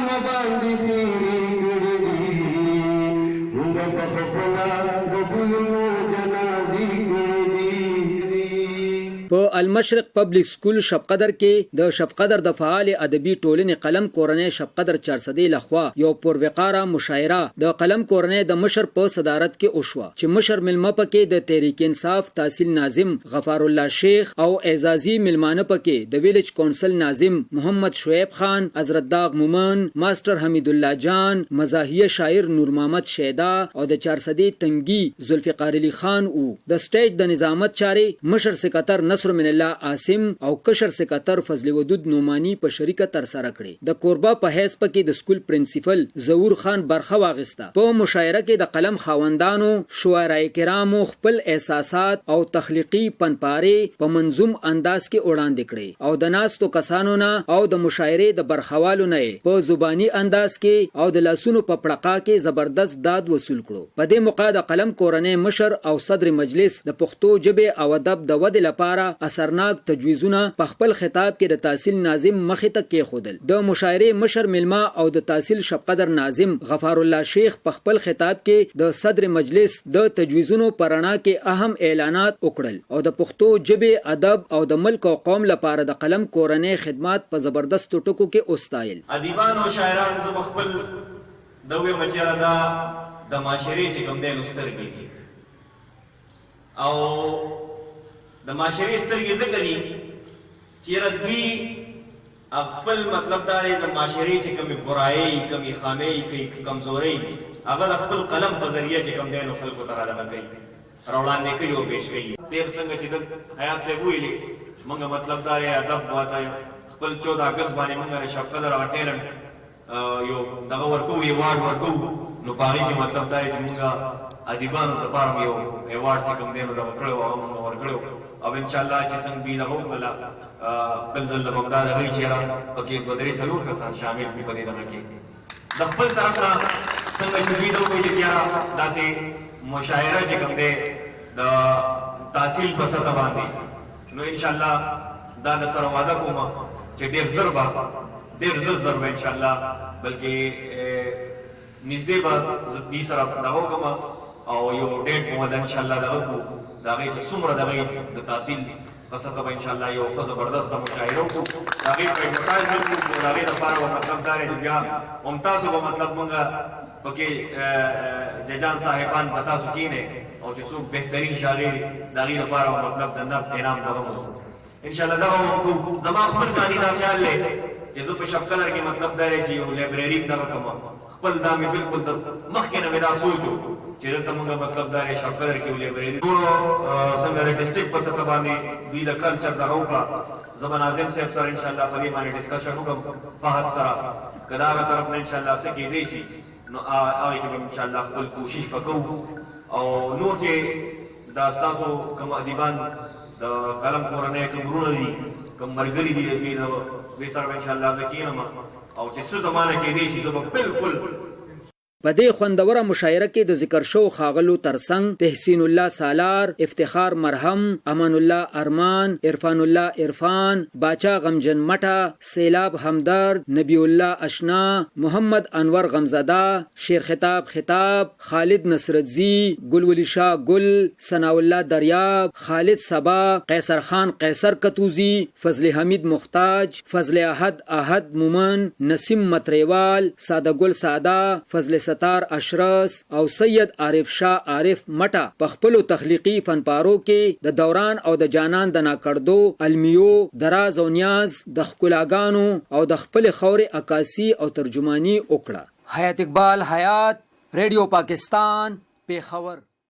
مباندې خیرې کړې دي موږ په خپله د ګلونو جنازې کړې دي. په المشرق پبلک سکول شب قدر کې د شب قدر د فعال ادبي ټولنې قلم کورنۍ شب قدر 400 لخوا یو پروقاره مشاعره د قلم کورنۍ د مشر په صدارت کې وشوه چې مشر ملمه پکې د تحریک انصاف تحصیل ناظم غفار الله شیخ او اعزازي ملمانه پکې د ویلیج کونسل ناظم محمد شعیب خان حضرت داغ مومن ماستر حمید الله جان مزاحیه شاعر نور محمد شیدا او د 400 تنګي ذوالفقار علي خان او د سټیج د نظامت چارې مشر سکرټر نصر من الله عاصم او کشر سکرټر فضل ودود نومانی په شریکه تر سره کړي. د کوربه په حیث پکې د سکول پرنسپل ظهور خان برخه واغسته. په مشاعره کې د قلم خاوندانو شاعرای کرامو خپل احساسات او تخلیقي پنپاره په منظوم انداز کې وړاندې کړي او د ناستو کسانو نه او د مشاعره د برخوالو نه په زبانی انداز کې او د لاسونو په پړقا کې زبردست داد وصول کړو. په دې موقع د قلم کورنۍ مشر او صدر مجلس د پښتو ژبه او ادب د ودې لپاره اثرناک تجویزونه په خپل خطاب کې د تحصیل ناظم مخې ته کېښودل. د مشاعرې مشر ملما او د تحصیل شب قدر ناظم غفار الله شیخ په خپل خطاب کې د صدر مجلس د تجویزونو پرانا کې اهم اعلانات وکړل او د پښتو ژبه ادب او د ملک او قوم لپاره د قلم کورنۍ خدمات په زبردست ټکو کې اوستایل. ادیبان او شاعران زما خپل دوی مچره دا د معاشري چې کوم دی نسترګي او د معاشري سترګې ځکه دي چې دوی خپل مطلب دا دی د معاشري چې کومې برایي کومې خامۍ کمزورۍ هغه د خپل قلم په ذریعه چې کوم دی نو خلکو ته راډغه کوي راوړاندې کوي او پیش کوي. تیر څنګه چې د حیات صاحب ویلي موږ مطلب دا دی ادب واتایو خپل 14 اګست باندې موږ شب قدر او ټیلنټ یو دغه ورکو ایوارډ ورکو نو په هغې کې مطلب دا دی چې موږ ادیبانو لپاره یو ایوارډ چې کوم دی نو دغه کړی او موږ ورکړی او انشاءالله چې څنګه بي دغه وکړله بل ځل به همدا دغه وي چېرې پکې 2-3 کسان شامل وي په دې دغه کې د خپل طرف نه څنګه چې دوی ته وکړي چې چېرې داسې مشاعره چې کوم دی د تحصیل په سطح باندې نو انشاءالله دا د سره وعده کوم چې ډېر زر به انشاءالله بلکې نږدې به زه دوی سره دغه وکړم او یو ډیټ مو د انشاءالله دغه کو د هغې چې څومره د هغې د تحصیل په سطح به انشاءالله یو ښه زبردسته مشاعره وکړو د هغې په ایډورټایز وکړو د هغې لپاره به مطلب دا دی چې بیا هم تاسو به مطلب مونږ پکې ججان صاحبان به تاسو کښېنئ او چې څوک بهترین شاعر د هغې لپاره به مطلب د نقد انعام دغه وکړو انشاءالله دغه وکړو. زما خپل ځاني دا خیال دی چې زه په شب قدر کې مطلب دا دی چې یو لایبرري دغه کوم خپل دا مې بالکل د مخکې نه مې دا سوچ و چې دلته مونږ مطلب دا دی شب قدر کې یو لایبرري څنګه د ډسټرکټ په سطح باندې دوی د کلچر دغه وکړه زه به ناظم صاحب سره انشاءالله په دې باندې ډسکشن وکړم فهد سره که د هغه طرف نه انشاءالله څه کېدی شي نو هغې کې به انشاءالله خپل کوشش به کوو او نور چې دا ستاسو کوم ادیبان د قلم کورنۍ کوم وروڼه دي کوم ملګري دي دوی سره به انشاءالله زه کښېنم او چې څه زمانه کېدی شي زه به بالکل په دې خوندوره مشاعره کې د ذکر شو خاغلو ترڅنګ تحسین الله سالار، افتخار مرهم، امان الله ارمان، عرفان الله عرفان، باچا غمجن مټه، سیلاب همدرد، نبی الله اشنا، محمد انور غمزاده، شیر خطاب، خالد نصرتزی، گل ولی شاه گل، ثناء الله دریاب، خالد صبا، قیصر خان قیصر کتوزی، فضل حمید مختاج، فضل احد مومن، نسیم متریوال، ساده گل ساده، فضل ستار اشرس او سید عارف شاه عارف مټه په خپل تخلیقي فنپارو کې د دوران او د جانان د ناکړدو المیو دراز او نیاز د ښکلاګانو او د خپل خوري عکاسي او ترجمانی وکړه. حیات اقبال حیات، ریډیو پاکستان، پیښور.